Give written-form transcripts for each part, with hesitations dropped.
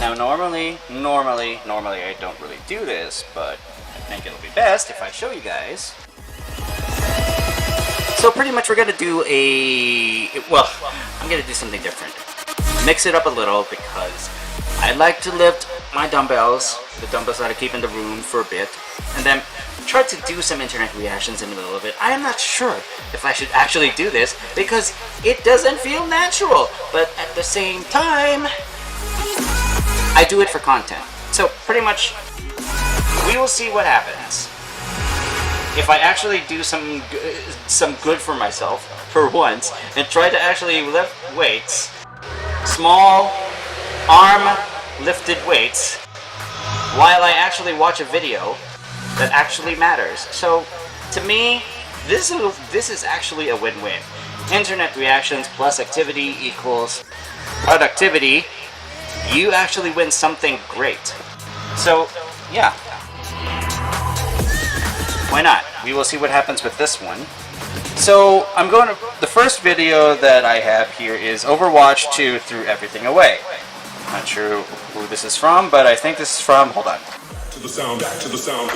Now normally I don't really do this, but I think it'll be best if I show you guys. So pretty much we're gonna do I'm gonna do something different. Mix it up a little because I like to lift my dumbbells, the dumbbells that I keep in the room for a bit, and then try to do some internet reactions in the middle of it. I am not sure if I should actually do this because it doesn't feel natural, but at the same time, I do it for content. So pretty much, we will see what happens. If I actually do some good for myself for once and try to actually lift weights, small arm lifted weights, while I actually watch a video that actually matters. So to me, this is actually a win-win. Internet reactions plus activity equals productivity. You actually win something great. So yeah, why not? We will see what happens with this one. So the first video that I have here is Overwatch 2 Threw Everything Away. Not sure who this is from, but I think this is from, hold on. To the sound, back to the sound.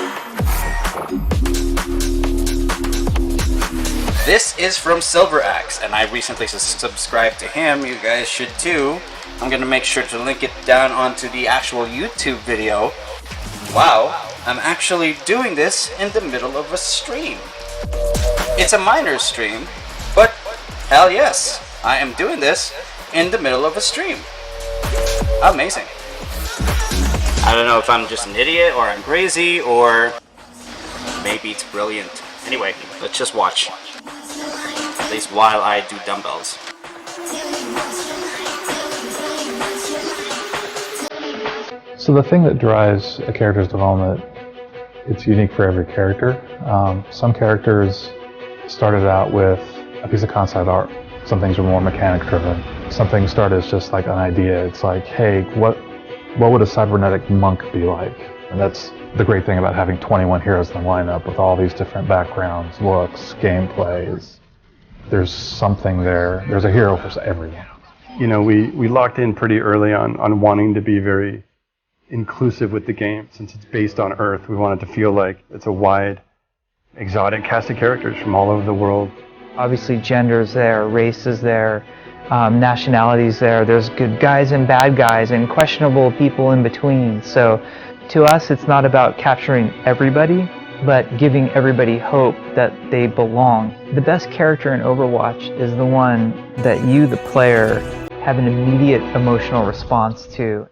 This is from Silver Axe, and I recently subscribed to him. You guys should too. I'm gonna make sure to link it down onto the actual YouTube video. Wow, I'm actually doing this in the middle of a stream. It's a minor stream, but hell yes, I am doing this in the middle of a stream. Amazing. I don't know if I'm just an idiot or I'm crazy or maybe it's brilliant. Anyway, let's just watch. At least while I do dumbbells. So the thing that drives a character's development, it's unique for every character. Some characters started out with a piece of concept art. Some things were more mechanic driven. Some things start as just like an idea. It's like, hey, what would a cybernetic monk be like? And that's the great thing about having 21 heroes in the lineup with all these different backgrounds, looks, gameplays. There's something there. There's a hero for everyone. You know, we locked in pretty early on wanting to be very inclusive with the game. Since it's based on Earth, we wanted to feel like it's a wide, exotic cast of characters from all over the world. Obviously gender's there, race is there, nationality's there, there's good guys and bad guys and questionable people in between. So to us it's not about capturing everybody, but giving everybody hope that they belong. The best character in Overwatch is the one that you, the player, have an immediate emotional response to.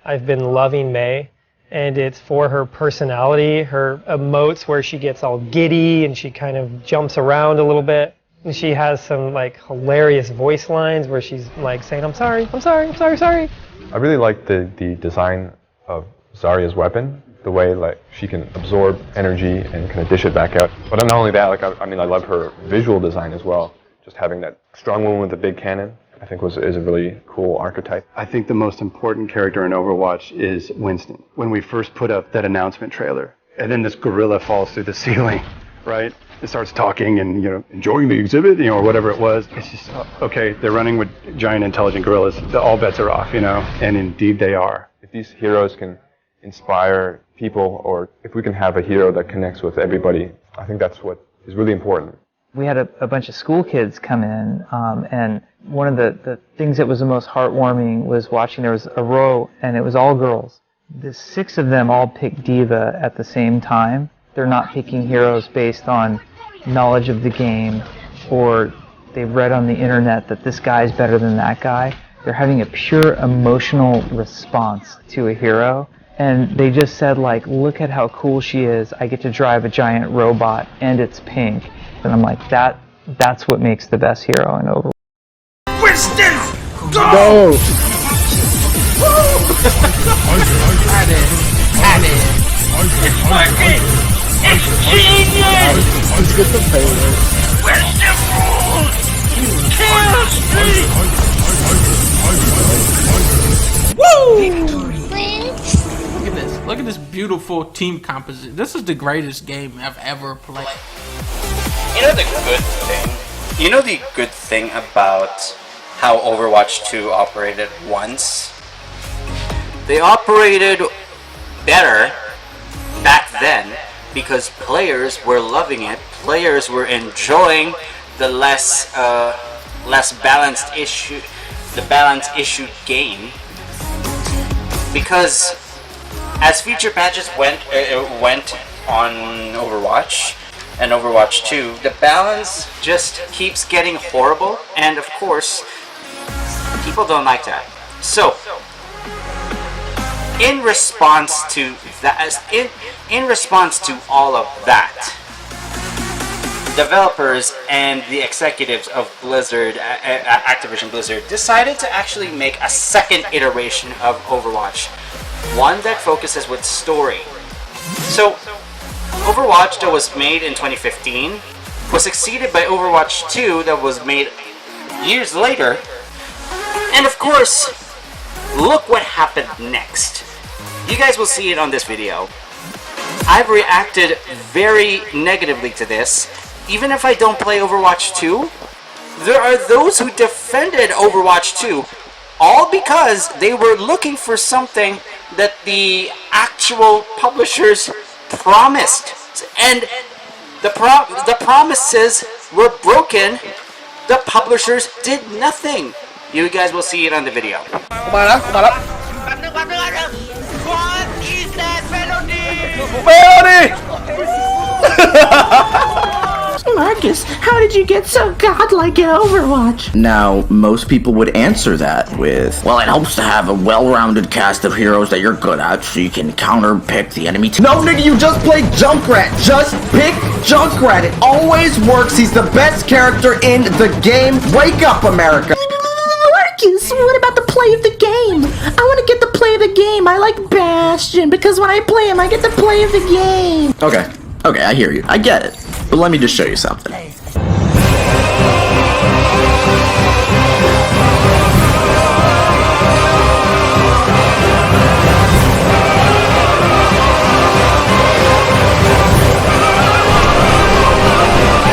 I've been loving May, and it's for her personality, her emotes where she gets all giddy and she kind of jumps around a little bit. And she has some like hilarious voice lines where she's like saying, I'm sorry. I really like the design of Zarya's weapon, the way like she can absorb energy and kind of dish it back out. But not only that, like I love her visual design as well. Just having that strong woman with a big cannon, I think is a really cool archetype. I think the most important character in Overwatch is Winston. When we first put up that announcement trailer, and then this gorilla falls through the ceiling, right? It starts talking and, you know, enjoying the exhibit, you know, or whatever it was. It's just, okay, they're running with giant intelligent gorillas. All bets are off, you know, and indeed they are. If these heroes can inspire people, or if we can have a hero that connects with everybody, I think that's what is really important. We had a bunch of school kids come in, and one of the things that was the most heartwarming was watching, there was a row, and it was all girls. The 6 of them all picked Diva at the same time. They're not picking heroes based on knowledge of the game, or they've read on the internet that this guy's better than that guy. They're having a pure emotional response to a hero, and they just said, like, look at how cool she is. I get to drive a giant robot, and it's pink. And I'm like, that's what makes the best hero in Overwatch. Winston! Go! It's genius! Let's get the payload. Winston rules! Kill streak! Woo! Look at this beautiful team composition. This is the greatest game I've ever played. You know the good thing about how Overwatch 2 operated once. They operated better back then because players were loving it. Players were enjoying the less balanced issue, the balanced issued game. Because as feature patches went on Overwatch and Overwatch 2, the balance just keeps getting horrible, and of course, people don't like that. So, in response to that, in response to all of that, developers and the executives of Blizzard, Activision Blizzard, decided to actually make a second iteration of Overwatch, one that focuses with story. So, Overwatch that was made in 2015 was succeeded by Overwatch 2 that was made years later, and of course, look what happened next. You guys will see it on this video. I've reacted very negatively to this. Even if I don't play Overwatch 2, there are those who defended Overwatch 2, all because they were looking for something that the actual publishers promised. And the promises were broken. The publishers did nothing. You guys will see it on the video. What is that Marcus, how did you get so godlike in Overwatch? Now, most people would answer that with, well, it helps to have a well-rounded cast of heroes that you're good at, so you can counter-pick the enemy team. No, nigga, you just play Junkrat. Just pick Junkrat. It always works. He's the best character in the game. Wake up, America. Marcus, what about the play of the game? I want to get the play of the game. I like Bastion, because when I play him, I get the play of the game. Okay, I hear you. I get it. But let me just show you something.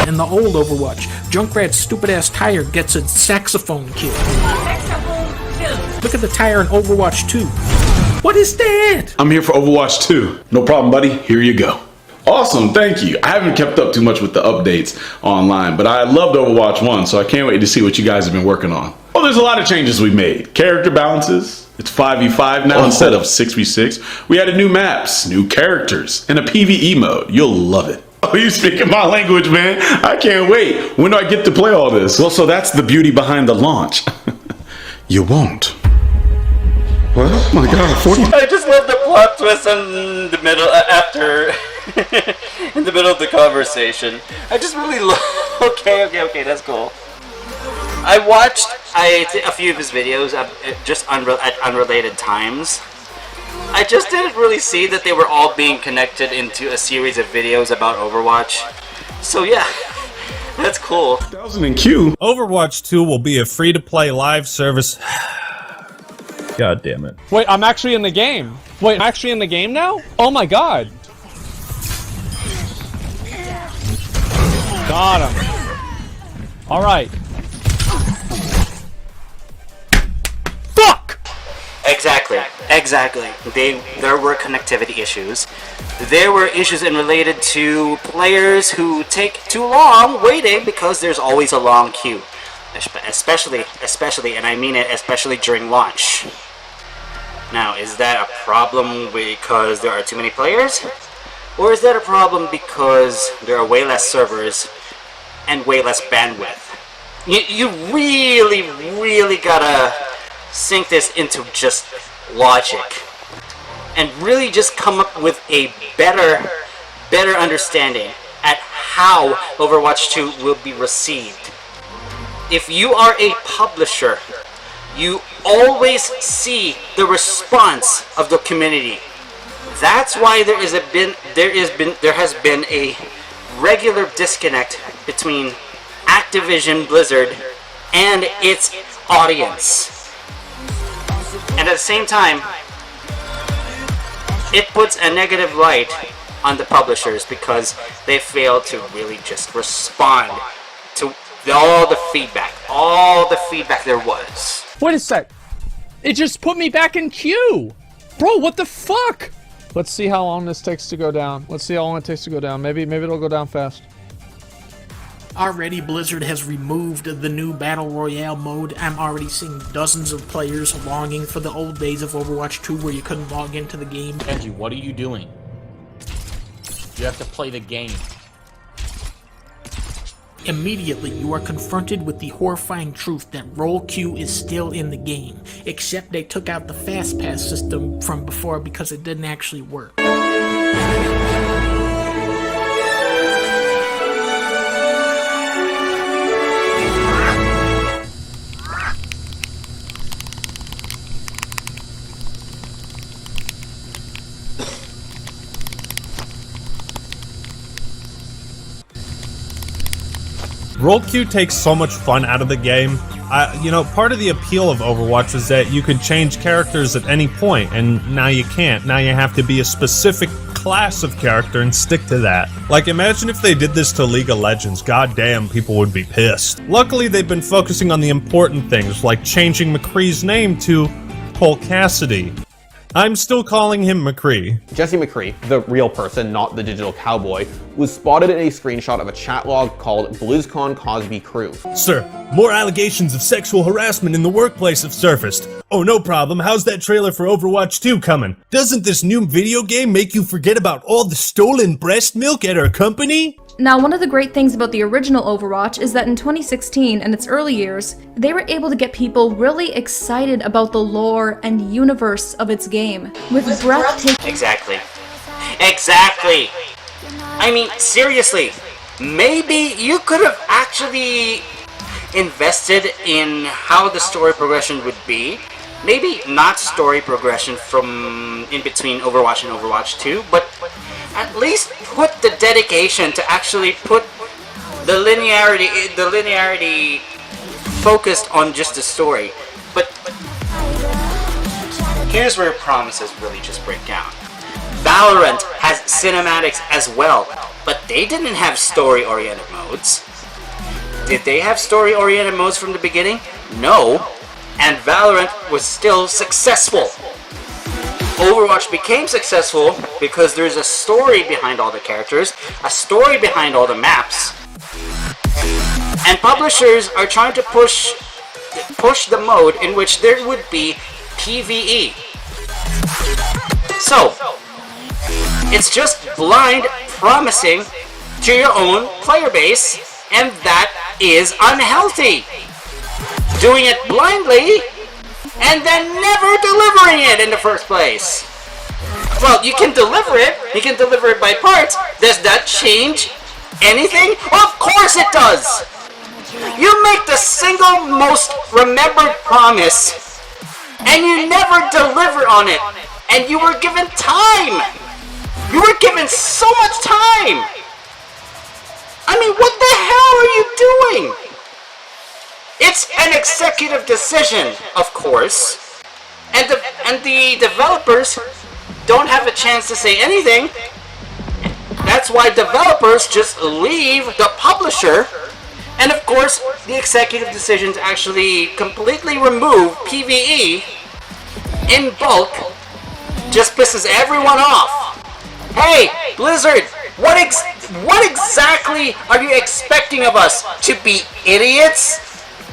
In the old Overwatch, Junkrat's stupid-ass tire gets a saxophone kill. Look at the tire in Overwatch 2. What is that? I'm here for Overwatch 2. No problem, buddy. Here you go. Awesome, thank you. I haven't kept up too much with the updates online, but I loved Overwatch 1, so I can't wait to see what you guys have been working on. Well, there's a lot of changes we've made. Character balances. It's 5v5 now instead of 6v6. We added new maps, new characters, and a PvE mode. You'll love it. Oh, you speaking my language, man. I can't wait. When do I get to play all this? Well, so that's the beauty behind the launch. You won't. What? Oh my god, 40. I just love the plot twist in the middle, after, in the middle of the conversation. I just really love, okay, that's cool. I watched a few of his videos just at unrelated times. I just didn't really see that they were all being connected into a series of videos about Overwatch. So yeah, that's cool. 1000 in queue. Overwatch 2 will be a free-to-play live service. God damn it. Wait, I'm actually in the game. Wait, I'm actually in the game now? Oh my god. Got him. Alright. Fuck! Exactly. There were connectivity issues. There were issues related to players who take too long waiting because there's always a long queue. Especially, and I mean it, especially during launch. Now, is that a problem because there are too many players? Or is that a problem because there are way less servers and way less bandwidth? You really gotta sink this into just logic. And really just come up with a better understanding at how Overwatch 2 will be received. If you are a publisher, you always see the response of the community. That's why there has been a regular disconnect between Activision Blizzard and its audience. And at the same time, it puts a negative light on the publishers because they fail to really just respond to all the feedback. all the feedback there was. Wait a sec. It just put me back in queue. Bro, what the fuck? Let's see how long this takes to go down. Let's see how long it takes to go down. Maybe it'll go down fast. Already Blizzard has removed the new Battle Royale mode. I'm already seeing dozens of players longing for the old days of Overwatch 2 where you couldn't log into the game. Angie, what are you doing? You have to play the game. Immediately, you are confronted with the horrifying truth that roll queue is still in the game, except they took out the fast pass system from before because it didn't actually work. Roll queue takes so much fun out of the game. You know, part of the appeal of Overwatch is that you could change characters at any point, and now you can't. Now you have to be a specific class of character and stick to that. Like, imagine if they did this to League of Legends. Goddamn, people would be pissed. Luckily, they've been focusing on the important things, like changing McCree's name to Cole Cassidy. I'm still calling him McCree. Jesse McCree, the real person, not the digital cowboy, was spotted in a screenshot of a chat log called BlizzCon Cosby Crew. Sir, more allegations of sexual harassment in the workplace have surfaced. Oh, no problem. How's that trailer for Overwatch 2 coming? Doesn't this new video game make you forget about all the stolen breast milk at our company? Now, one of the great things about the original Overwatch is that in 2016 and its early years, they were able to get people really excited about the lore and universe of its game, with breathtaking— Exactly. I mean, seriously, maybe you could have actually invested in how the story progression would be. Maybe not story progression from in between Overwatch and Overwatch 2, but at least put the dedication to actually put the linearity focused on just the story. But here's where promises really just break down. Valorant has cinematics as well, but they didn't have story-oriented modes. Did they have story-oriented modes from the beginning? No. And Valorant was still successful. Overwatch became successful because there's a story behind all the characters, a story behind all the maps. And publishers are trying to push the mode in which there would be PvE. So, it's just blind promising to your own player base, and that is unhealthy. Doing it blindly and then never delivering it in the first place. Well, you can deliver it by parts. Does that change anything? Of course it does! You make the single most remembered promise, and you never deliver on it, and you were given time! You were given so much time! I mean, what the hell are you doing? It's an executive decision, of course, and the developers don't have a chance to say anything. That's why developers just leave the publisher, and of course, the executive decision to actually completely remove PvE in bulk just pisses everyone off. Hey, Blizzard, what exactly are you expecting of us? To be idiots?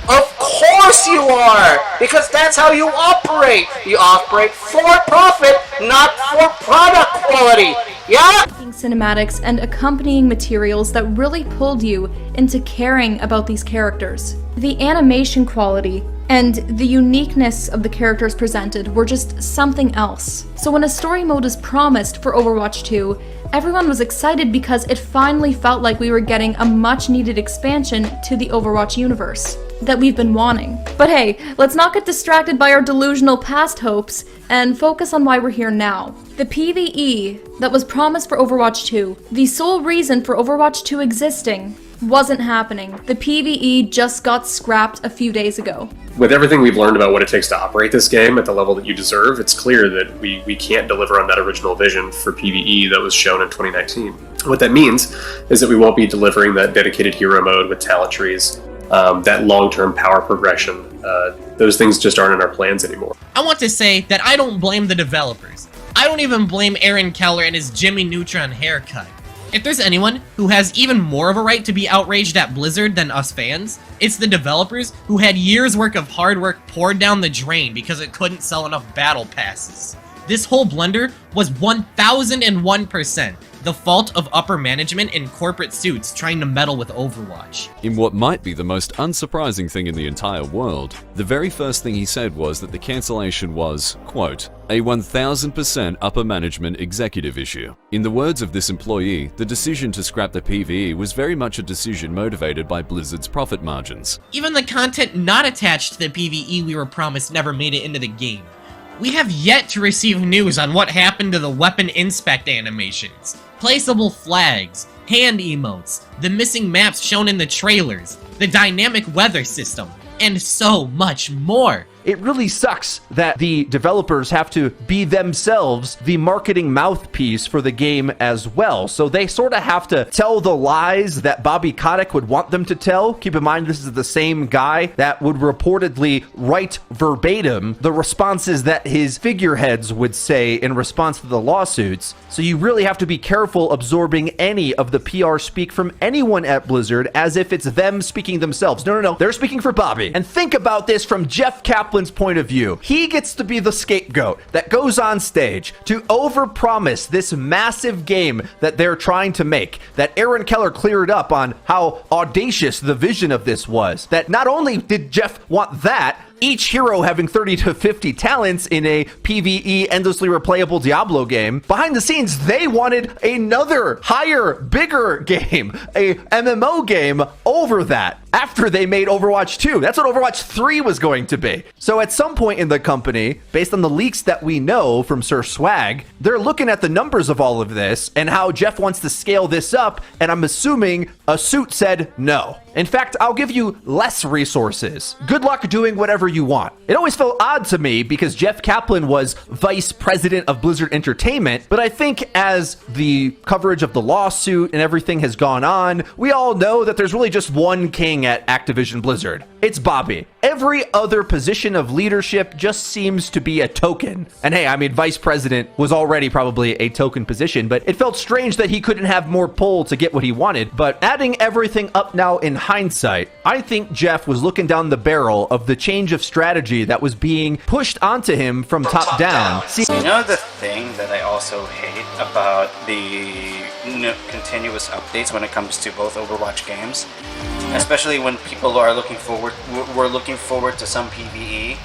Of course you are! Because that's how you operate! You operate for profit, not for product quality! Yeah? Cinematics and accompanying materials that really pulled you into caring about these characters. The animation quality and the uniqueness of the characters presented were just something else. So when a story mode is promised for Overwatch 2, everyone was excited because it finally felt like we were getting a much needed expansion to the Overwatch universe that we've been wanting. But hey, let's not get distracted by our delusional past hopes and focus on why we're here now. The PvE that was promised for Overwatch 2, the sole reason for Overwatch 2 existing, wasn't happening. The PvE just got scrapped a few days ago. With everything we've learned about what it takes to operate this game at the level that you deserve, it's clear that we can't deliver on that original vision for PvE that was shown in 2019. What that means is that we won't be delivering that dedicated hero mode with talent trees, that long-term power progression. Those things just aren't in our plans anymore. I want to say that I don't blame the developers. I don't even blame Aaron Keller and his Jimmy Neutron haircut. If there's anyone who has even more of a right to be outraged at Blizzard than us fans, it's the developers who had years' worth of hard work poured down the drain because it couldn't sell enough battle passes. This whole blunder was 1001% the fault of upper management in corporate suits trying to meddle with Overwatch. In what might be the most unsurprising thing in the entire world, the very first thing he said was that the cancellation was, quote, a 1000% upper management executive issue. In the words of this employee, the decision to scrap the PvE was very much a decision motivated by Blizzard's profit margins. Even the content not attached to the PvE we were promised never made it into the game. We have yet to receive news on what happened to the weapon inspect animations, placeable flags, hand emotes, the missing maps shown in the trailers, the dynamic weather system, and so much more. It really sucks that the developers have to be themselves the marketing mouthpiece for the game as well. So they sort of have to tell the lies that Bobby Kotick would want them to tell. Keep in mind, this is the same guy that would reportedly write verbatim the responses that his figureheads would say in response to the lawsuits. So you really have to be careful absorbing any of the PR speak from anyone at Blizzard as if it's them speaking themselves. No, they're speaking for Bobby. And think about this from Jeff Kaplan's point of view. He gets to be the scapegoat that goes on stage to overpromise this massive game that they're trying to make, that Aaron Keller cleared up on how audacious the vision of this was. That not only did Jeff want that, each hero having 30 to 50 talents in a PvE endlessly replayable Diablo game. Behind the scenes, they wanted another higher, bigger game, a MMO game over that after they made Overwatch 2. That's what Overwatch 3 was going to be. So at some point in the company, based on the leaks that we know from Sir Swag, they're looking at the numbers of all of this and how Jeff wants to scale this up, and I'm assuming a suit said no. In fact, I'll give you less resources. Good luck doing whatever you want. It always felt odd to me because Jeff Kaplan was vice president of Blizzard Entertainment, but I think as the coverage of the lawsuit and everything has gone on, we all know that there's really just one king at Activision Blizzard. It's Bobby. Every other position of leadership just seems to be a token. And hey, I mean, vice president was already probably a token position, but it felt strange that he couldn't have more pull to get what he wanted. But adding everything up now in hindsight, I think Jeff was looking down the barrel of the change of strategy that was being pushed onto him from top down. See, you know the thing that I also hate about the continuous updates when it comes to both Overwatch games, especially when people are looking forward to some PvE,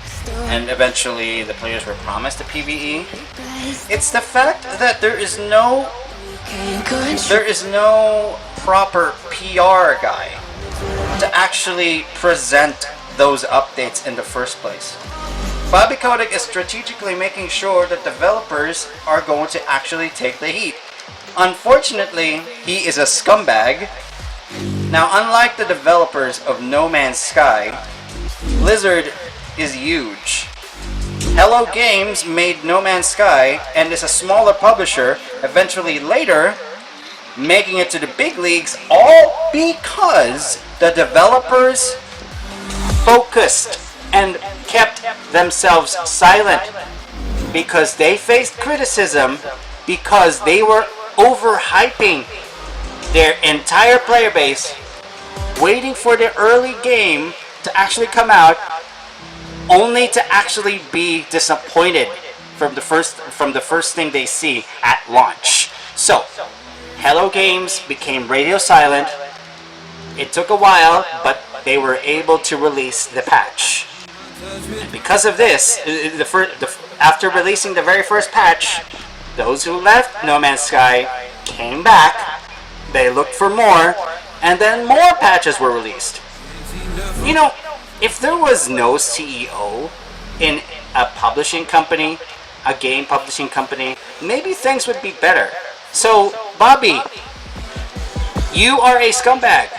and eventually the players were promised a PvE. It's the fact that there is no proper PR guy to actually present those updates in the first place. Bobby Kotick is strategically making sure that developers are going to actually take the heat. Unfortunately, he is a scumbag. Now, unlike the developers of No Man's Sky, Blizzard is huge. Hello Games made No Man's Sky and is a smaller publisher, eventually later making it to the big leagues, all because the developers focused and kept themselves silent because they faced criticism because they were overhyping their entire player base, waiting for the early game to actually come out, only to actually be disappointed from the first thing they see at launch. So, Hello Games became radio silent. It took a while, but they were able to release the patch. And because of this, after releasing the very first patch, those who left No Man's Sky came back, they looked for more, and then more patches were released. You know, if there was no CEO in a publishing company, a game publishing company, maybe things would be better. So, Bobby, you are a scumbag.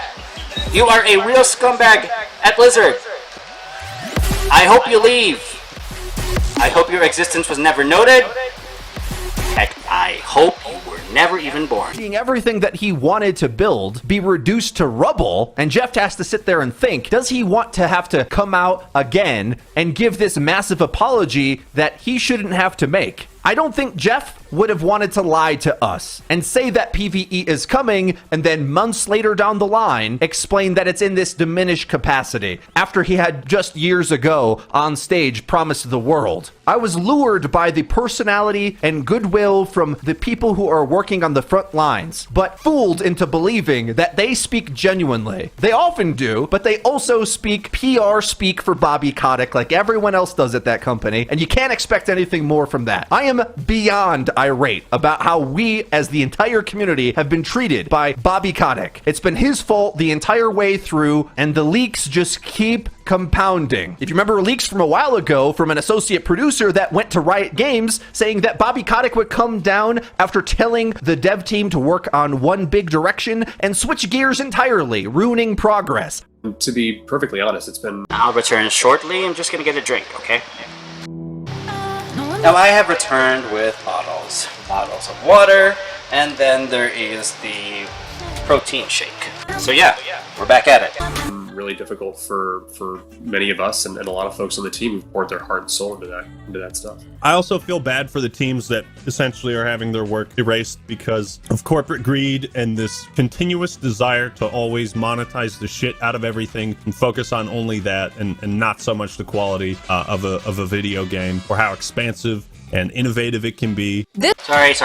You are a real scumbag at Blizzard. I hope you leave. I hope your existence was never noted. Heck, I hope you were never even born. Seeing everything that he wanted to build be reduced to rubble, and Jeff has to sit there and think, does he want to have to come out again and give this massive apology that he shouldn't have to make? I don't think Jeff would have wanted to lie to us and say that PvE is coming and then months later down the line explain that it's in this diminished capacity after he had just years ago on stage promised the world. I was lured by the personality and goodwill from the people who are working on the front lines, but fooled into believing that they speak genuinely. They often do, but they also speak PR speak for Bobby Kotick like everyone else does at that company, and you can't expect anything more from that. I am beyond irate about how we as the entire community have been treated by Bobby Kotick. It's been his fault the entire way through, and the leaks just keep compounding. If you remember leaks from a while ago from an associate producer that went to Riot Games saying that Bobby Kotick would come down after telling the dev team to work on one big direction and switch gears entirely, ruining progress. To be perfectly honest, it's been... I'll return shortly. I'm just gonna get a drink, okay? Now I have returned with bottles of water, and then there is the protein shake. So yeah, we're back at it. Really difficult for many of us and a lot of folks on the team who've poured their heart and soul into that stuff. I also feel bad for the teams that essentially are having their work erased because of corporate greed and this continuous desire to always monetize the shit out of everything and focus on only that and not so much the quality of a video game or how expansive and innovative it can be. Sorry.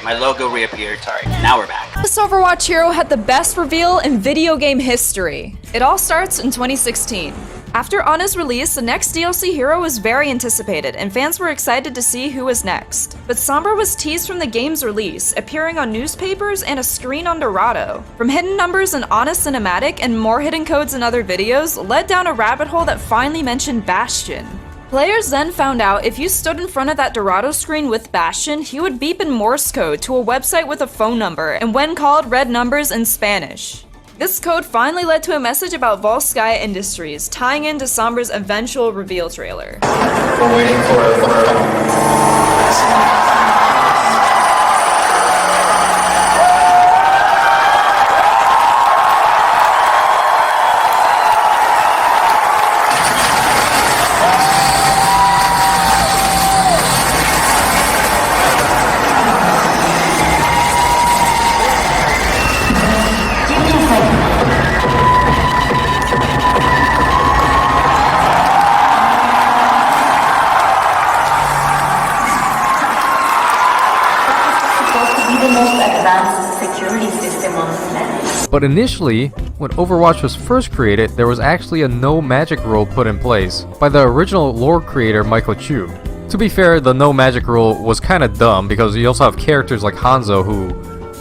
My logo reappeared. Sorry. Now we're back. This Overwatch hero had the best reveal in video game history. It all starts in 2016. After Ana's release, the next DLC hero was very anticipated, and fans were excited to see who was next. But Sombra was teased from the game's release, appearing on newspapers and a screen on Dorado. From hidden numbers in Ana's cinematic and more hidden codes in other videos, led down a rabbit hole that finally mentioned Bastion. Players then found out if you stood in front of that Dorado screen with Bastion, he would beep in Morse code to a website with a phone number, and when called, read numbers in Spanish. This code finally led to a message about Volskaya Industries, tying into Sombra's eventual reveal trailer. We're waiting for But initially, when Overwatch was first created, there was actually a no magic rule put in place by the original lore creator Michael Chu. To be fair, the no magic rule was kinda dumb because you also have characters like Hanzo who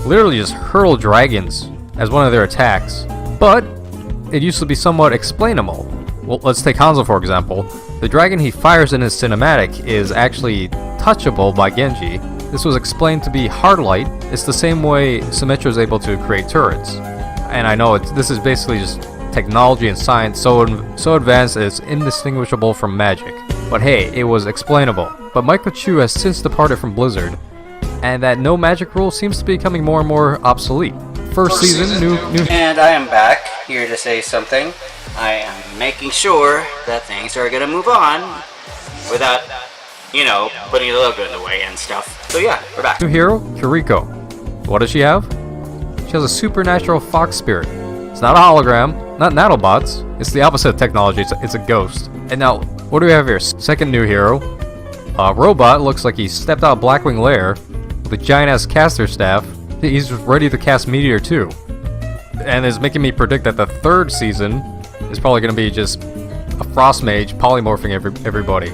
literally just hurl dragons as one of their attacks. But it used to be somewhat explainable. Well, let's take Hanzo for example. The dragon he fires in his cinematic is actually touchable by Genji. This was explained to be Hardlight. It's the same way Symmetra is able to create turrets. And I know this is basically just technology and science so advanced it's indistinguishable from magic. But hey, it was explainable. But Michael Chu has since departed from Blizzard, and that no magic rule seems to be becoming more and more obsolete. First season, new. And I am back here to say something. I am making sure that things are gonna move on without, you know, putting the logo in the way and stuff. So yeah, we're back. New hero, Kiriko. What does she have? She has a supernatural fox spirit. It's not a hologram, not nanobots. It's the opposite of technology, it's a ghost. And now, what do we have here? Second new hero. Robot looks like he stepped out of Blackwing Lair with a giant-ass caster staff. He's ready to cast Meteor too. And it's making me predict that the third season is probably going to be just a Frost Mage polymorphing everybody.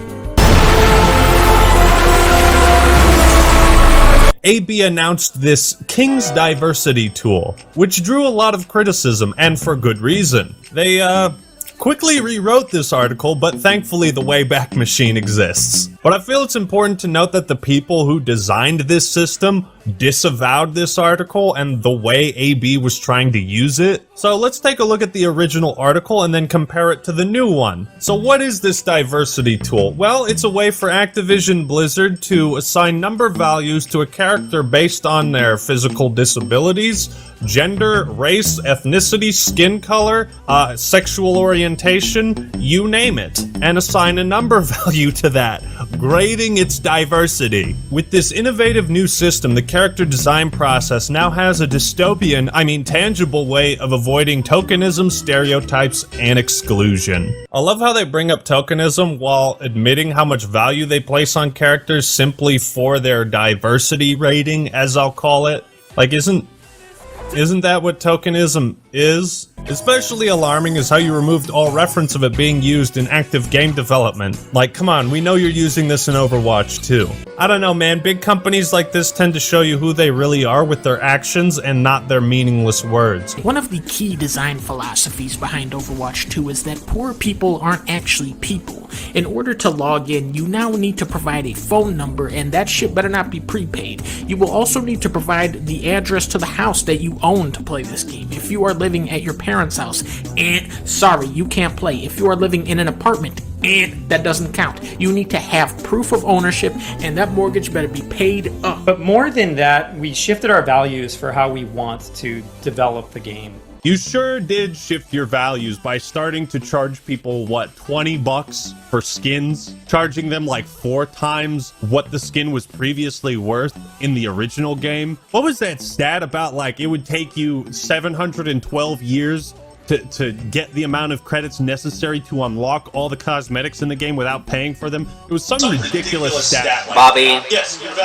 AB announced this King's Diversity tool, which drew a lot of criticism, and for good reason. They, quickly rewrote this article, but thankfully the Wayback Machine exists. But I feel it's important to note that the people who designed this system disavowed this article and the way AB was trying to use it. So let's take a look at the original article and then compare it to the new one. So what is this diversity tool? Well, it's a way for Activision Blizzard to assign number values to a character based on their physical disabilities, gender, race, ethnicity, skin color, sexual orientation, you name it, and assign a number value to that, grading its diversity. With this innovative new system, the character design process now has a tangible way of avoiding tokenism, stereotypes, and exclusion. I love how they bring up tokenism while admitting how much value they place on characters simply for their diversity rating, as I'll call it. Like, isn't that what tokenism is? Especially alarming is how you removed all reference of it being used in active game development. Like, come on, we know you're using this in Overwatch too. I don't know, man, big companies like this tend to show you who they really are with their actions and not their meaningless words. One of the key design philosophies behind Overwatch 2 is that poor people aren't actually people. In order to log in, you now need to provide a phone number, and that shit better not be prepaid. You will also need to provide the address to the house that you own to play this game. If you are living at your parents' house, and sorry, you can't play. If you are living in an apartment, and that doesn't count. You need to have proof of ownership, and that mortgage better be paid up. But more than that, we shifted our values for how we want to develop the game. You sure did shift your values by starting to charge people, what, $20 for skins? Charging them like 4 times what the skin was previously worth in the original game? What was that stat about, like, it would take you 712 years to get the amount of credits necessary to unlock all the cosmetics in the game without paying for them? It was some ridiculous stat. Bobby,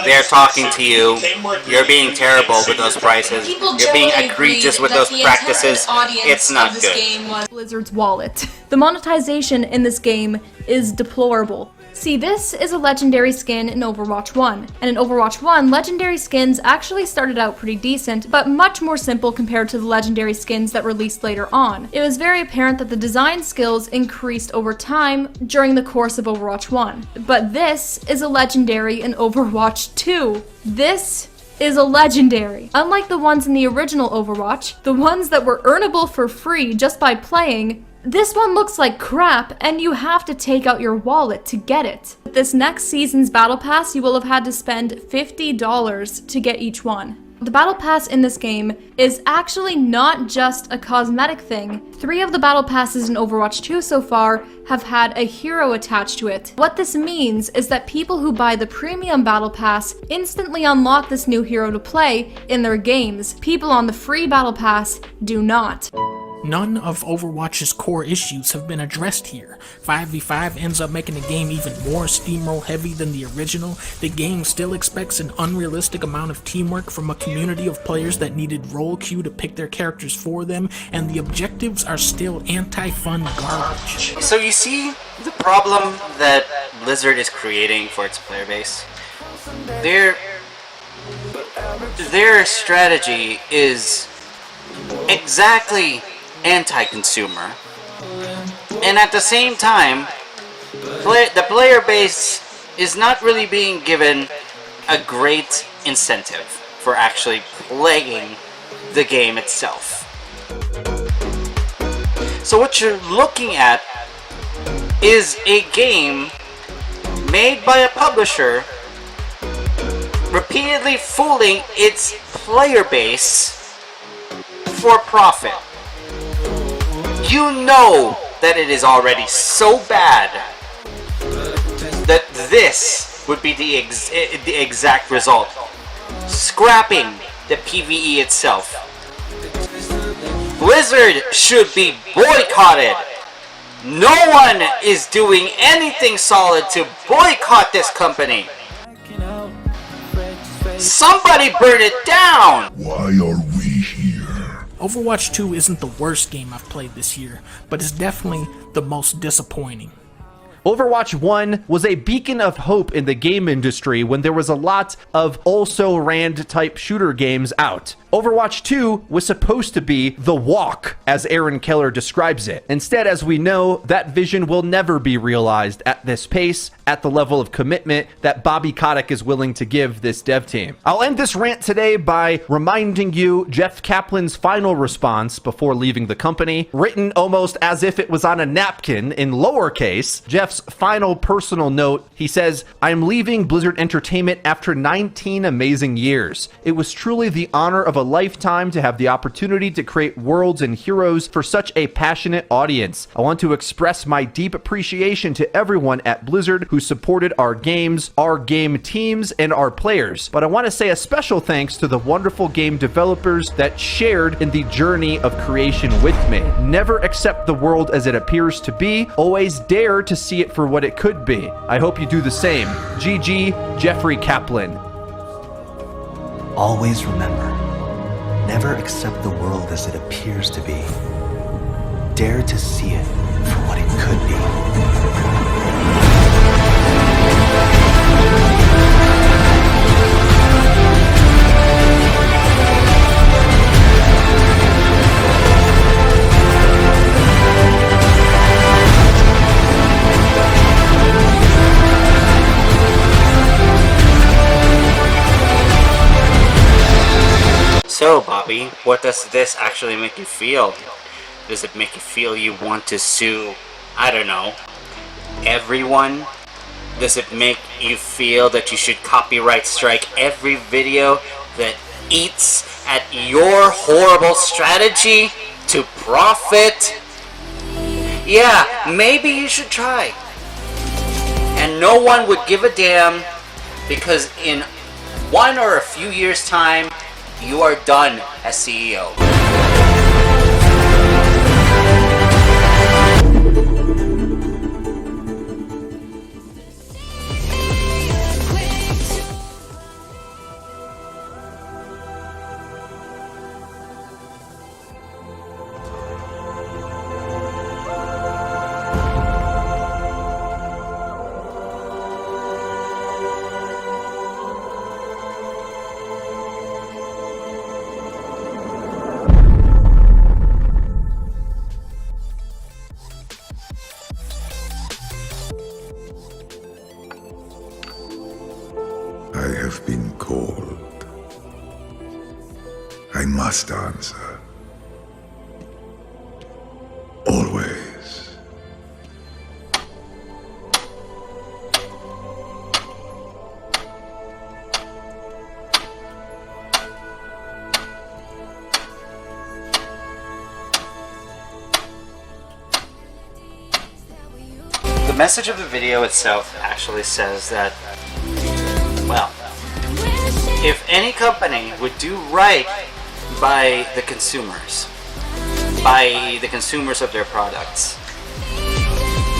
they're talking to you. You're being terrible with those prices. You're being egregious with those practices. It's not good. Blizzard's wallet. The monetization in this game is deplorable. See, this is a legendary skin in Overwatch 1, and in Overwatch 1, legendary skins actually started out pretty decent, but much more simple compared to the legendary skins that released later on. It was very apparent that the design skills increased over time during the course of Overwatch 1. But this is a legendary in Overwatch 2. This is a legendary. Unlike the ones in the original Overwatch, the ones that were earnable for free just by playing, this one looks like crap, and you have to take out your wallet to get it. With this next season's Battle Pass, you will have had to spend $50 to get each one. The Battle Pass in this game is actually not just a cosmetic thing. 3 of the Battle Passes in Overwatch 2 so far have had a hero attached to it. What this means is that people who buy the Premium Battle Pass instantly unlock this new hero to play in their games. People on the free Battle Pass do not. None of Overwatch's core issues have been addressed here. 5v5 ends up making the game even more steamroll heavy than the original. The game still expects an unrealistic amount of teamwork from a community of players that needed roll queue to pick their characters for them, and the objectives are still anti-fun garbage. So you see the problem that Blizzard is creating for its player base? Their strategy is exactly anti-consumer, and at the same time the player base is not really being given a great incentive for actually playing the game itself. So what you're looking at is a game made by a publisher repeatedly fooling its player base for profit. You know that it is already so bad that this would be the exact result. Scrapping the PvE itself. Blizzard should be boycotted. No one is doing anything solid to boycott this company. Somebody burn it down! Why are we here? Overwatch 2 isn't the worst game I've played this year, but it's definitely the most disappointing. Overwatch 1 was a beacon of hope in the game industry when there was a lot of also-ran type shooter games out. Overwatch 2 was supposed to be the walk, as Aaron Keller describes it. Instead, as we know, that vision will never be realized at this pace, at the level of commitment that Bobby Kotick is willing to give this dev team. I'll end this rant today by reminding you Jeff Kaplan's final response before leaving the company, written almost as if it was on a napkin in lowercase. Jeff's final personal note, he says, "I'm leaving Blizzard Entertainment after 19 amazing years. It was truly the honor of a lifetime to have the opportunity to create worlds and heroes for such a passionate audience. I want to express my deep appreciation to everyone at Blizzard who supported our games, our game teams, and our players. But I want to say a special thanks to the wonderful game developers that shared in the journey of creation with me. Never accept the world as it appears to be. Always dare to see it for what it could be. I hope you do the same. GG, Jeffrey Kaplan." Always remember, never accept the world as it appears to be. Dare to see it for what it could be. So, Bobby, what does this actually make you feel? Does it make you feel you want to sue, I don't know, everyone? Does it make you feel that you should copyright strike every video that eats at your horrible strategy to profit? Yeah, maybe you should try. And no one would give a damn, because in 1 or a few years' time, you are done as CEO. I have been called. I must answer. Always. The message of the video itself actually says that, well, if any company would do right by the consumers of their products,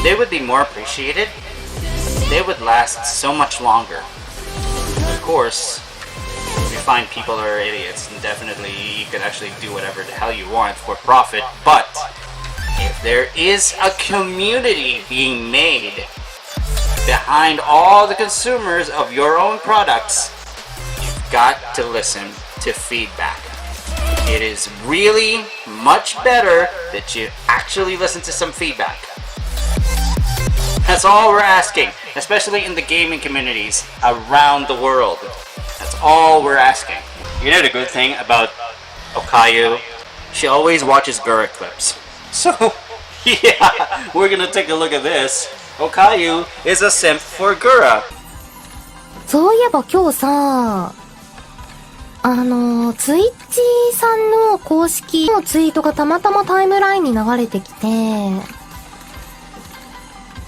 they would be more appreciated, they would last so much longer. Of course, if you find people are idiots, then definitely you can actually do whatever the hell you want for profit, but if there is a community being made behind all the consumers of your own products, you've got to listen to feedback. It is really much better that you actually listen to some feedback. That's all we're asking, especially in the gaming communities around the world. That's all we're asking. You know the good thing about Okayu? She always watches Gura clips. So, yeah, we're gonna take a look at this. Okayu is a simp for Gura. そういえば今日さ、ツイッチーさんの公式のツイートがたまたまタイムラインに流れてきて、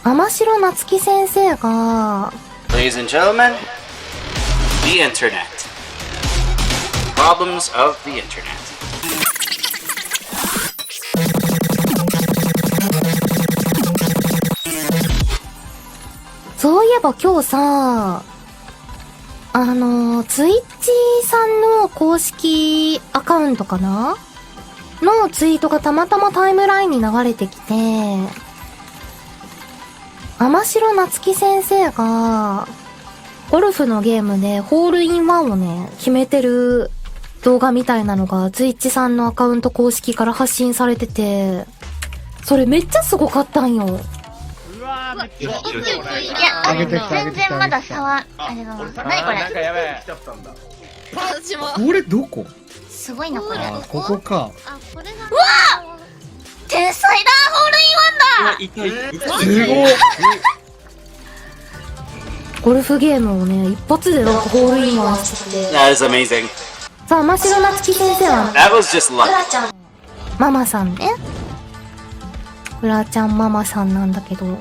天城夏樹先生が Ladies and gentlemen, the internet. Problems of the internet. そういえば今日さ、ツイッチーさんの公式アカウントかなのツイートがたまたまタイムラインに流れてきて、天城夏樹先生がゴルフのゲームでホールインワンをね、決めてる動画みたいなのがツイッチさんのアカウント公式から発信されてて、それめっちゃすごかったんよ。いや、全然まだ差はあれだな。何これ。なんかやべえ。私も。これどこ？すごいなこれ。ここか。あ、これが。うわ！天才だ、ホールインワンだ。すごい。ゴルフゲームをね、一発でなんかホールインワンしてて。That is amazing. さあ、真城夏樹先生は、 That was just luck. ママさんね。フラちゃんママさんなんだけど、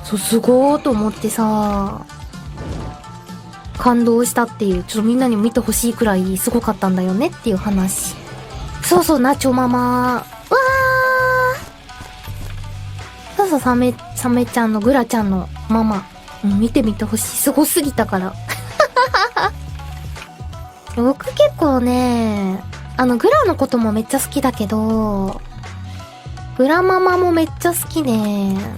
そう、すごーと思ってさ、感動したっていう、ちょっとみんなにも見てほしいくらいすごかったんだよねっていう話。そうそう、ナチョママ。わー。そうそう、サメちゃんのグラちゃんのママ。見てみてほしい。すごすぎたから。僕結構ね、グラのこともめっちゃ好きだけど、グラママもめっちゃ好きで、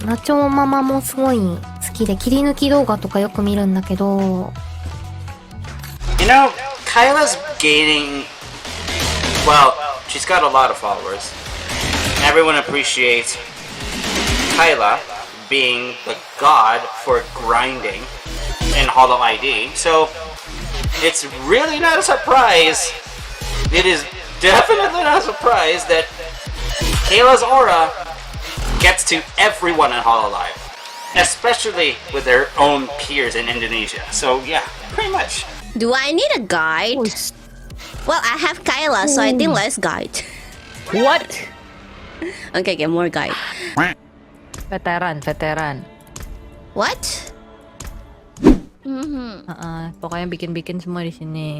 ナチョママもすごい好きで、切り抜き動画とかよく見るんだけど。You know, Kaela's gaining, well, she's got a lot of followers. Everyone appreciates Kaela being the god for grinding in holoiveID, so it's really not a surprise. It is definitely not a surprise that Kaela's aura gets to everyone in Hololive, especially with their own peers in Indonesia. So yeah, pretty much. Do I need a guide? Well, I have Kaela, so I think less guide. What? Okay, get more guide. Veteran. What? Pokoknya bikin semua di sini.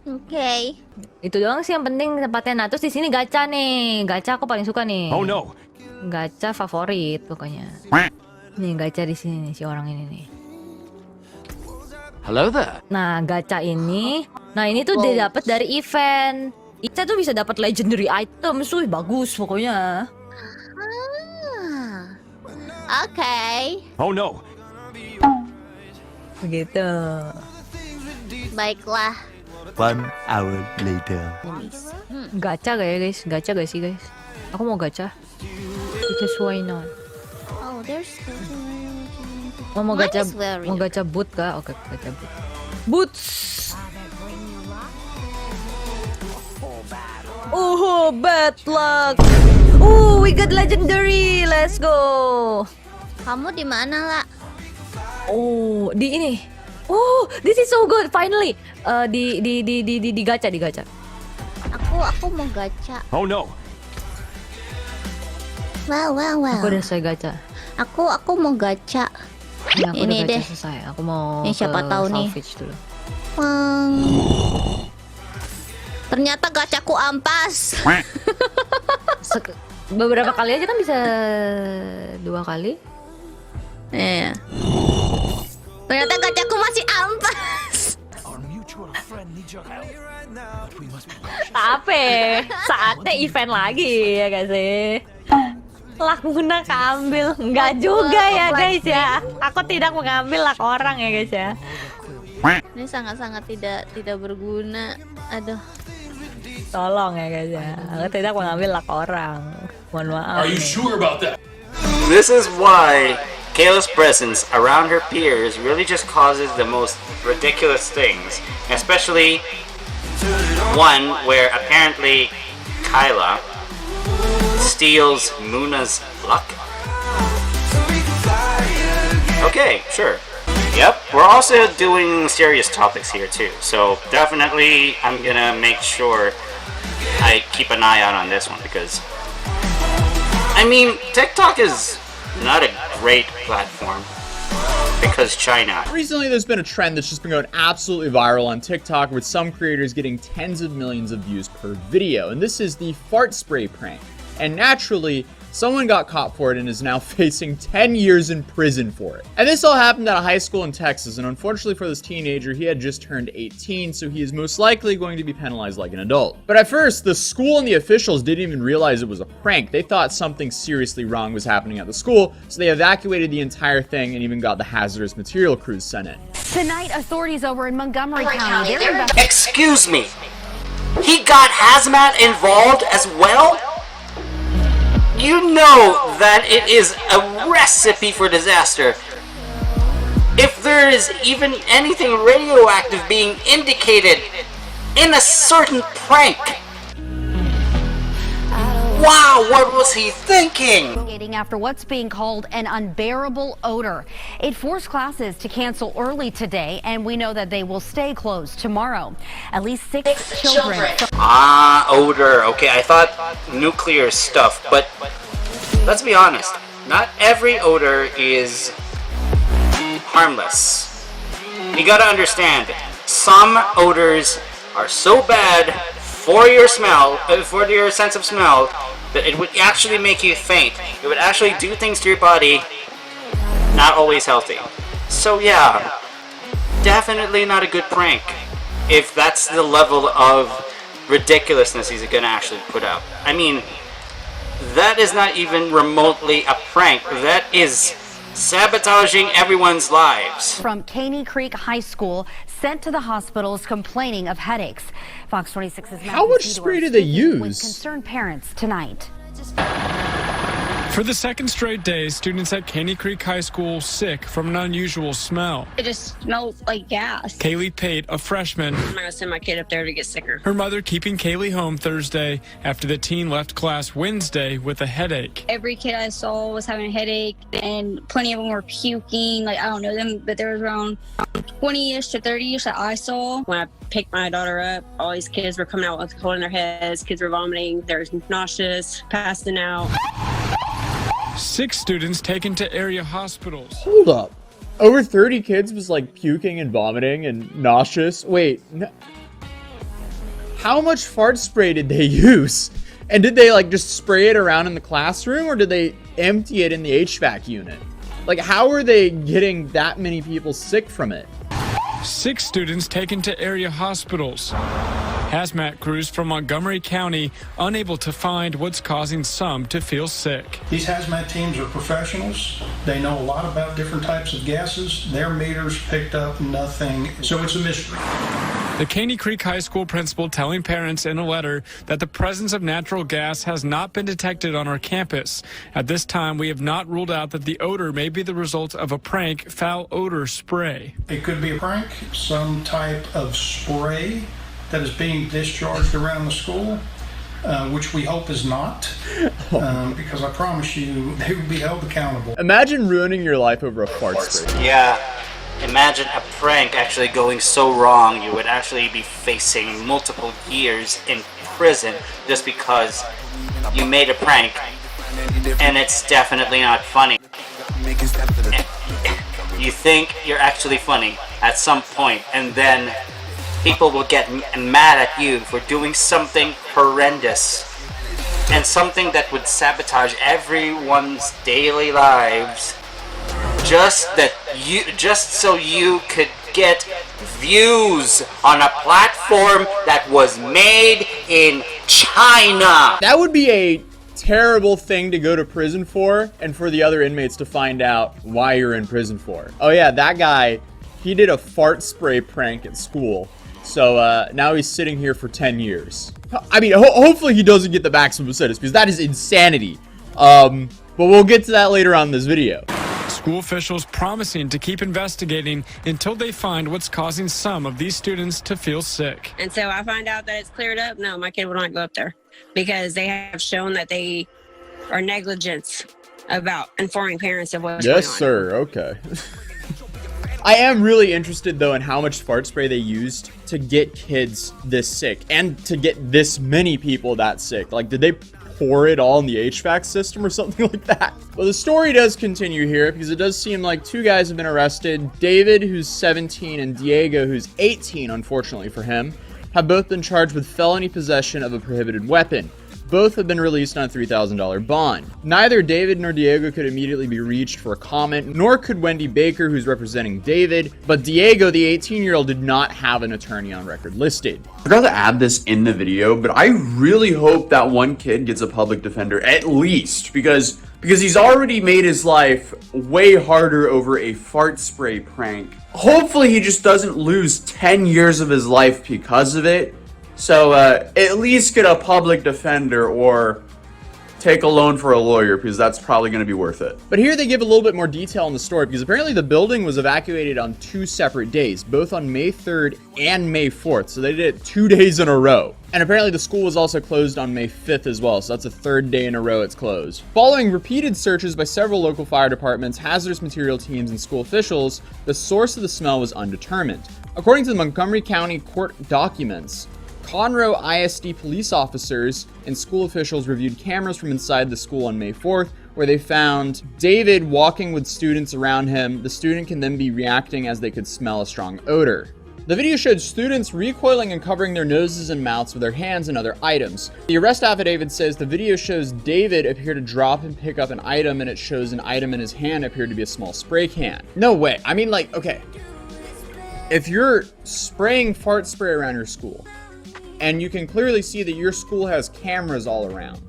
Okay. Itu doang sih yang penting tempatnya. Nah, terus di sini gacha nih. Gacha aku paling suka nih. Oh no. Gacha favorit pokoknya. Nih gacha di sini nih si orang ini nih. Hello there. Nah, gacha ini. Nah, ini tuh dia dapat dari event. Kita tuh bisa dapat legendary item, wih bagus pokoknya. Okay. Oh no. Begitu. Baiklah. 1 hour later. Gacha gak ya guys? Gacha gak sih guys? Aku mau gacha. Because why not? Oh, there's. Mau gacha boot kah? Oke, gacha boot. Boots. Oh, bad luck. We got legendary. Let's go. Kamu di mana, lah? Oh, di ini. Oh, this is so good. Finally. Di gacha. Aku mau gacha. Oh no. Wow. Aku udah selesai gacha. Aku mau gacha. Ya, aku ini udah gacha deh. selesai. Aku mau siapa tahu nih. Dulu. Ternyata gachaku ampas. Beberapa kali aja kan bisa 2 kali. Iya. Ternyata gachaku masih ampas. Tapi saatnya event lagi ya guys sih. Lakuna keambil. Enggak juga ya guys ya. Aku tidak mengambil lak orang ya guys ya. Ini sangat-sangat tidak berguna. Aduh. Tolong ya guys ya. Aku tidak mengambil lak orang. Mohon maaf. Are you sure about that? This is why Kaela's presence around her peers really just causes the most ridiculous things, especially one where apparently Kaela steals Moona's luck. Okay, sure. Yep, we're also doing serious topics here too, so definitely I'm gonna make sure I keep an eye out on this one because, I mean, TikTok is not a great platform because China. Recently there's been a trend that's just been going absolutely viral on TikTok with some creators getting tens of millions of views per video, and this is the fart spray prank. And naturally, someone got caught for it and is now facing 10 years in prison for it. And this all happened at a high school in Texas, and unfortunately for this teenager, he had just turned 18, so he is most likely going to be penalized like an adult. But at first, the school and the officials didn't even realize it was a prank. They thought something seriously wrong was happening at the school, so they evacuated the entire thing and even got the hazardous material crews sent in. Tonight, authorities over in Montgomery County, Excuse me! He got hazmat involved as well? You know that it is a recipe for disaster. If there is even anything radioactive being indicated in a certain prank. Wow, what was he thinking? After what's being called an unbearable odor. It forced classes to cancel early today, and we know that they will stay closed tomorrow. At least six children. Odor. Okay, I thought nuclear stuff, but let's be honest. Not every odor is harmless. You gotta understand, some odors are so bad for your smell, for your sense of smell, that it would actually make you faint. It would actually do things to your body, not always healthy. So yeah, definitely not a good prank if that's the level of ridiculousness he's gonna actually put out. I mean, that is not even remotely a prank. That is sabotaging everyone's lives. From Caney Creek High School, sent to the hospitals complaining of headaches. Fox 26's How much spray do they use? With concerned parents tonight. For the second straight day, students at Caney Creek High School sick from an unusual smell. It just smelled like gas. Kaylee Pate, a freshman, I'm not gonna send my kid up there to get sicker. her mother keeping Kaylee home Thursday after the teen left class Wednesday with a headache. Every kid I saw was having a headache, and plenty of them were puking. Like, I don't know them, but there was around 20-ish to 30-ish that I saw. When I picked my daughter up, all these kids were coming out with a cold in their heads. Kids were vomiting. They're nauseous, passing out. 6 students taken to area hospitals. Hold up. Over 30 kids was like puking and vomiting and nauseous. Wait, no. How much fart spray did they use? And did they like just spray it around in the classroom, or did they empty it in the HVAC unit? Like, how are they getting that many people sick from it? 6 students taken to area hospitals. Hazmat crews from Montgomery County unable to find what's causing some to feel sick. These hazmat teams are professionals. They know a lot about different types of gases. Their meters picked up nothing, so it's a mystery. The Caney Creek High School principal telling parents in a letter that the presence of natural gas has not been detected on our campus. At this time, we have not ruled out that the odor may be the result of a prank foul odor spray. It could be a prank, some type of spray that is being discharged around the school, which we hope is not, because I promise you they will be held accountable. Imagine ruining your life over a fart spray. Yeah, imagine a prank actually going so wrong you would actually be facing multiple years in prison just because you made a prank, and it's definitely not funny. You think you're actually funny at some point, and then people will get mad at you for doing something horrendous and something that would sabotage everyone's daily lives just so you could get views on a platform that was made in China. That would be a terrible thing to go to prison for, and for the other inmates to find out why you're in prison for. Oh yeah, that guy, he did a fart spray prank at school. So now he's sitting here for 10 years. I mean, hopefully he doesn't get the maximum sentence, because that is insanity. But we'll get to that later on in this video. School officials promising to keep investigating until they find what's causing some of these students to feel sick. And so I find out that it's cleared up. No, my kid will not go up there because they have shown that they are negligent about informing parents of what's going on. Yes, sir. Okay. I am really interested, though, in how much fart spray they used to get kids this sick and to get this many people that sick. Like, did they pour it all in the HVAC system or something like that? Well, the story does continue here because it does seem like 2 guys have been arrested. David, who's 17, and Diego, who's 18, unfortunately for him, have both been charged with felony possession of a prohibited weapon. Both have been released on a $3,000 bond. Neither David nor Diego could immediately be reached for a comment, nor could Wendy Baker, who's representing David, but Diego, the 18-year-old, did not have an attorney on record listed. I'd rather add this in the video, but I really hope that one kid gets a public defender, at least, because he's already made his life way harder over a fart spray prank. Hopefully he just doesn't lose 10 years of his life because of it. So at least get a public defender or take a loan for a lawyer, because that's probably going to be worth it. But here they give a little bit more detail in the story, because apparently the building was evacuated on 2 separate days, both on May 3rd and May 4th. So they did it 2 days in a row. And apparently the school was also closed on May 5th as well, so that's a 3rd day in a row it's closed. Following repeated searches by several local fire departments, hazardous material teams, and school officials, the source of the smell was undetermined. According to the Montgomery County court documents, Conroe ISD police officers and school officials reviewed cameras from inside the school on May 4th, where they found David walking with students around him. The student can then be reacting as they could smell a strong odor. The video showed students recoiling and covering their noses and mouths with their hands and other items. The arrest affidavit says the video shows David appear to drop and pick up an item, and it shows an item in his hand appear to be a small spray can. No way. I mean, like, okay. If you're spraying fart spray around your school, and you can clearly see that your school has cameras all around,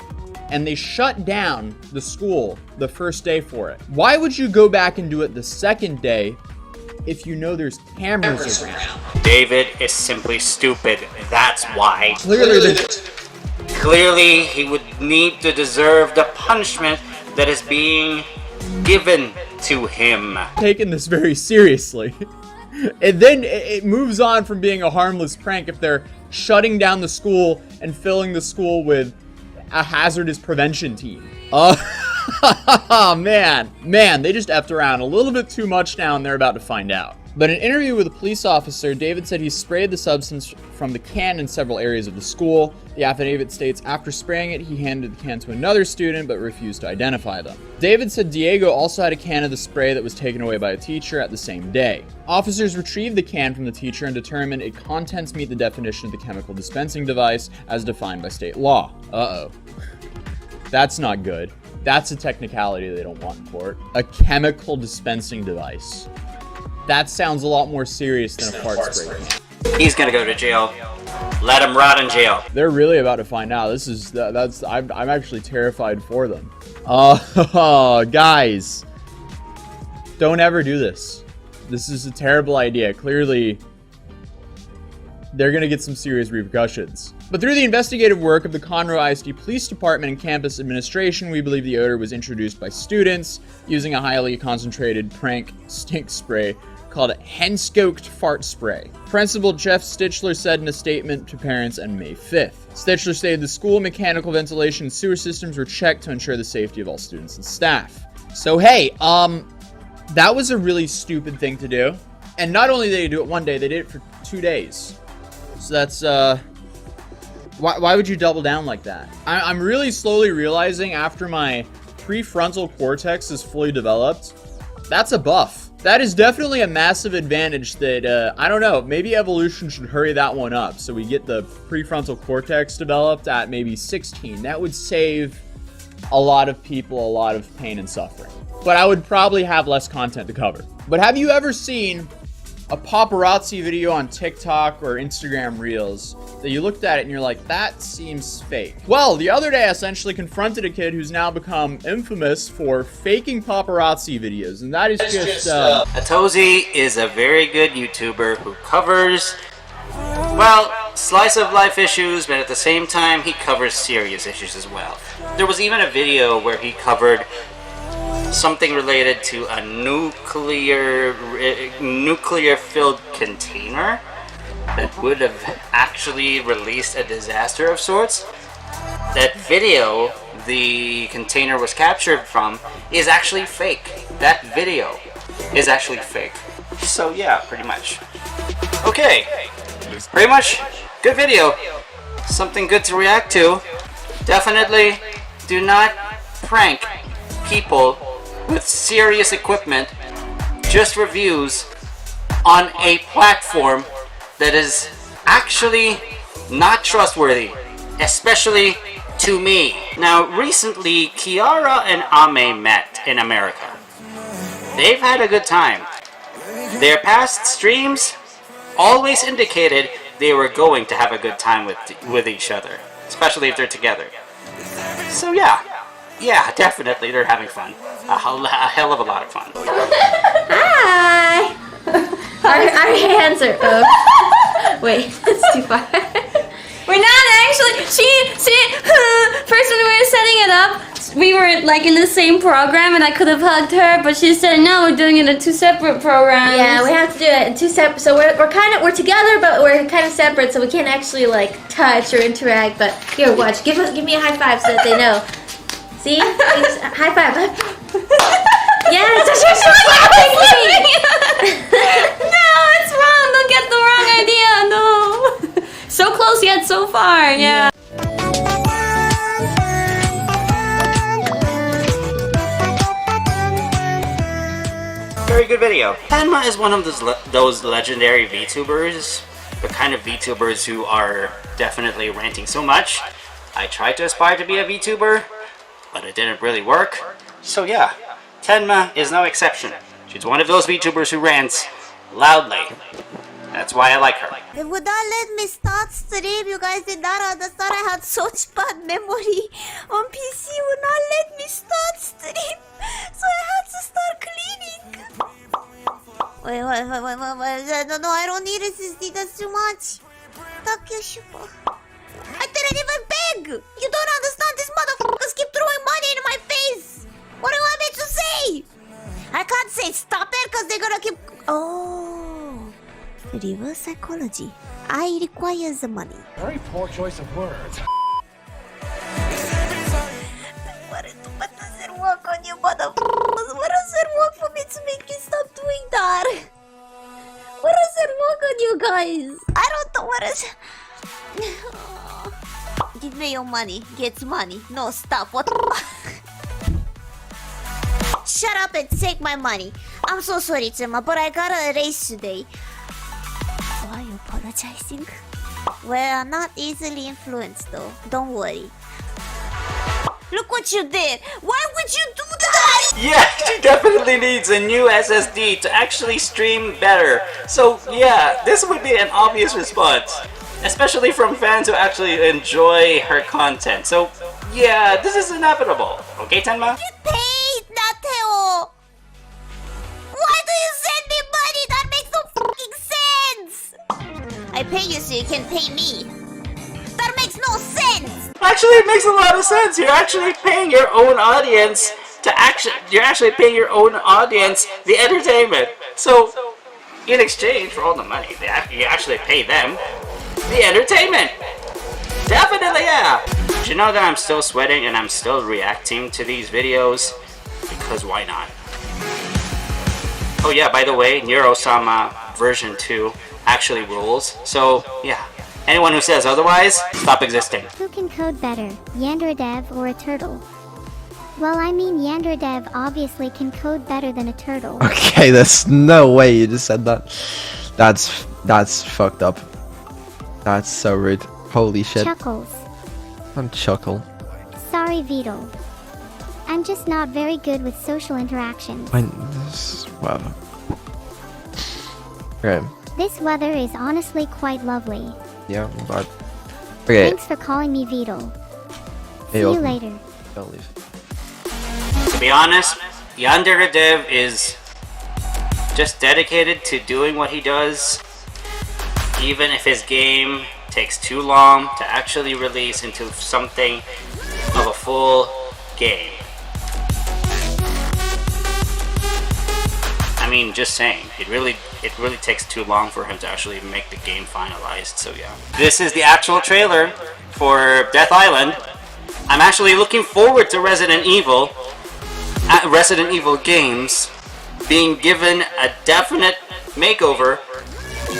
and they shut down the school the first day for it, why would you go back and do it the second day if you know there's cameras around? David is simply stupid. That's why. Clearly, he would need to deserve the punishment that is being given to him. Taking this very seriously. And then it moves on from being a harmless prank if they're shutting down the school and filling the school with a hazardous prevention team. Man, they just effed around a little bit too much now, and they're about to find out. But in an interview with a police officer, David said he sprayed the substance from the can in several areas of the school. The affidavit states after spraying it, he handed the can to another student but refused to identify them. David said Diego also had a can of the spray that was taken away by a teacher at the same day. Officers retrieved the can from the teacher and determined its contents meet the definition of the chemical dispensing device as defined by state law. Uh-oh. That's not good. That's a technicality they don't want in court. A chemical dispensing device. That sounds a lot more serious than a fart spray can. He's gonna go to jail. Let him rot in jail. They're really about to find out. I'm actually terrified for them. Guys, don't ever do this. This is a terrible idea. Clearly, they're going to get some serious repercussions. But through the investigative work of the Conroe ISD Police Department and campus administration, we believe the odor was introduced by students using a highly concentrated prank stink spray called Henskoked Fart Spray. Principal Jeff Stichler said in a statement to parents on May 5th. Stichler stated the school mechanical ventilation and sewer systems were checked to ensure the safety of all students and staff. So hey, that was a really stupid thing to do. And not only did they do it one day, they did it for 2 days. So that's, why would you double down like that? I'm really slowly realizing after my prefrontal cortex is fully developed, that's a buff. That is definitely a massive advantage that, I don't know, maybe evolution should hurry that one up so we get the prefrontal cortex developed at maybe 16. That would save a lot of people a lot of pain and suffering. But I would probably have less content to cover. But have you ever seen a paparazzi video on TikTok or Instagram Reels that you looked at it and you're like, that seems fake? Well, the other day I essentially confronted a kid who's now become infamous for faking paparazzi videos, and that is just Atozi is a very good YouTuber who covers, well, slice of life issues, but at the same time he covers serious issues as well. There was even a video where he covered something related to a nuclear-filled container that would have actually released a disaster of sorts. That video the container was captured from is actually fake. That video is actually fake. So yeah, pretty much. Okay, pretty much good video. Something good to react to. Definitely do not prank people with serious equipment, just reviews on a platform that is actually not trustworthy, especially to me. Now, recently, Kiara and Ame met in America. They've had a good time. Their past streams always indicated they were going to have a good time with each other, especially if they're together. So yeah, definitely they're having fun. A hell of a lot of fun. Hi! Our hands are up. Wait, it's too far. Actually, first when we were setting it up, we were like in the same program, and I could have hugged her, but she said no, we're doing it in 2 separate programs. Yeah, we have to do it in 2 separate. So we're together, but we're kind of separate, so we can't actually like touch or interact. But here, watch. Give me a high five so that they know. See? High five. Yeah, so she's laughing. No, it's wrong. Don't get the wrong idea. No. So close yet so far. Yeah. Very good video. Tenma is one of those legendary VTubers, the kind of VTubers who are definitely ranting so much. I tried to aspire to be a VTuber, but it didn't really work. So yeah, Tenma is no exception. She's one of those VTubers who rants loudly. That's why I like her. They would not let me start stream. You guys did not understand. I had such bad memory on PC. Would not let me start stream, so I had to start cleaning. Wait. No, I don't need SSD. That's too much. Thank you, super. I didn't even beg. You don't understand. These motherfuckers keep throwing money in my face. What do you want me to say? I can't say stop it because they're gonna keep. Oh. Reverse psychology. I require the money. Very poor choice of words. What does it work on you, motherfuckers? What does it work for me to make you stop doing that? What does it work on you guys? I don't know what is. Give me your money. Get money. No, stop. What? Shut up and take my money. I'm so sorry, Tenma, but I got a race today. Why are you apologizing? We're not easily influenced though. Don't worry. Look what you did! Why would you do that? Yeah, she definitely needs a new SSD to actually stream better. So yeah, this would be an obvious response. Especially from fans who actually enjoy her content. So yeah, this is inevitable. Okay, Tenma? Get paid, Nateo! Why do you send me money? That makes no fucking sense! I pay you so you can pay me. That makes no sense! Actually, it makes a lot of sense. You're actually paying your own audience you're actually paying your own audience the entertainment. So, in exchange for all the money, you actually pay them the entertainment. Definitely, yeah. But you know that I'm still sweating and I'm still reacting to these videos because why not? Oh yeah, by the way, Neuro-sama version 2 actually rules. So yeah, anyone who says otherwise, stop existing. Who can code better, Yandere Dev or a turtle? Well, I mean, Yandere Dev obviously can code better than a turtle. Okay, there's no way you just said that. That's fucked up. That's so rude. Holy shit. Chuckles. Don't chuckle. Sorry, Vedal. I'm just not very good with social interactions. Wow. Okay. This weather is honestly quite lovely. Yeah, but okay. Thanks for calling me Vedal. See Hey, you welcome. later. Don't leave. To be honest, Yandere Dev is just dedicated to doing what he does, even if his game takes too long to actually release into something of a full game. I mean, just saying, it really takes too long for him to actually make the game finalized, so yeah. This is the actual trailer for Death Island. I'm actually looking forward to Resident Evil games being given a definite makeover.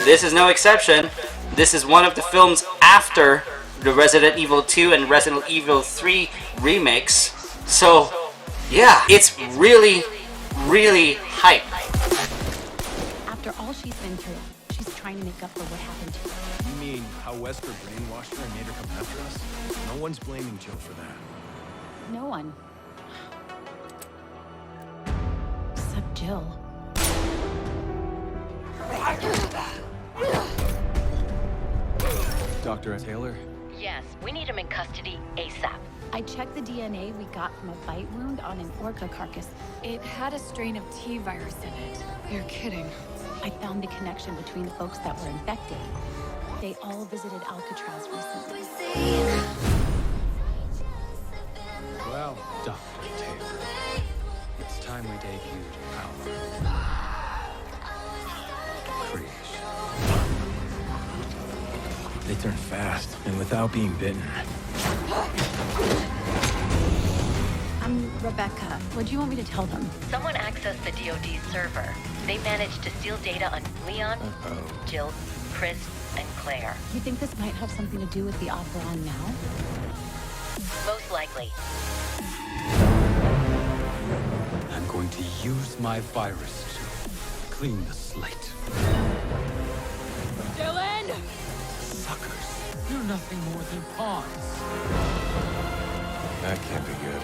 This is no exception. This is one of the films after the Resident Evil 2 and Resident Evil 3 remakes. So, yeah, it's really, really hype. After all she's been through, she's trying to make up for what happened to her. You mean how Wesker brainwashed her and made her come after us? No one's blaming Jill for that. No one. Except Jill. Dr. Taylor? Yes, we need him in custody ASAP. I checked the DNA we got from a bite wound on an orca carcass. It had a strain of T virus in it. You're kidding. I found the connection between the folks that were infected They all visited Alcatraz recently. Well, Dr. Taylor, it's time we debuted our creation. They turn fast, and without being bitten. I'm Rebecca. What do you want me to tell them? Someone accessed the DoD server. They managed to steal data on Leon, Jill, Chris, and Claire. You think this might have something to do with the op we're on now? Most likely. I'm going to use my virus to clean the slate. Dylan! Suckers, you're nothing more than pawns. That can't be good.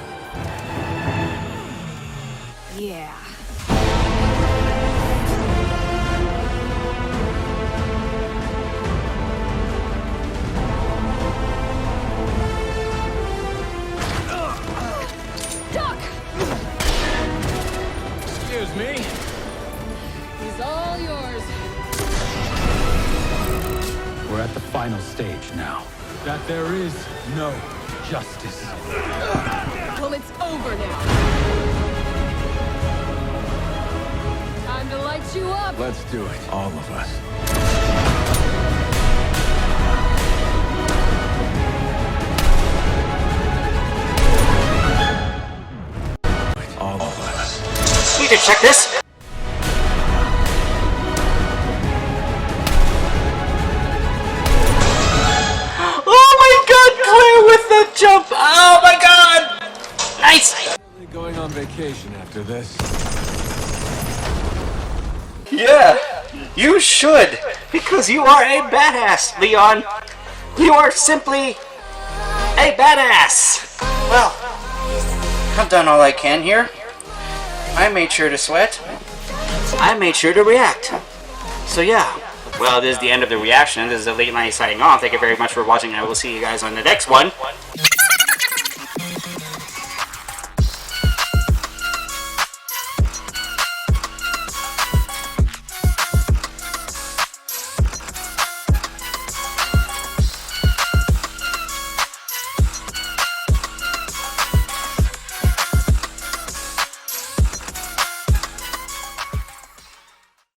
Yeah. Duck! Excuse me? He's all yours. We're at the final stage now. That there is no justice. Well, it's over now. Time to light you up. Let's do it, all of us. All of us. We can check this. Oh my god, Claire with the jump! Oh my god! Nice! Going on vacation after this. Yeah, you should, because you are a badass, Leon. You are simply a badass. Well, I've done all I can here. I made sure to sweat. I made sure to react. So yeah. Well, this is the end of the reaction. This is EliteLenny signing off. Thank you very much for watching, and I will see you guys on the next one.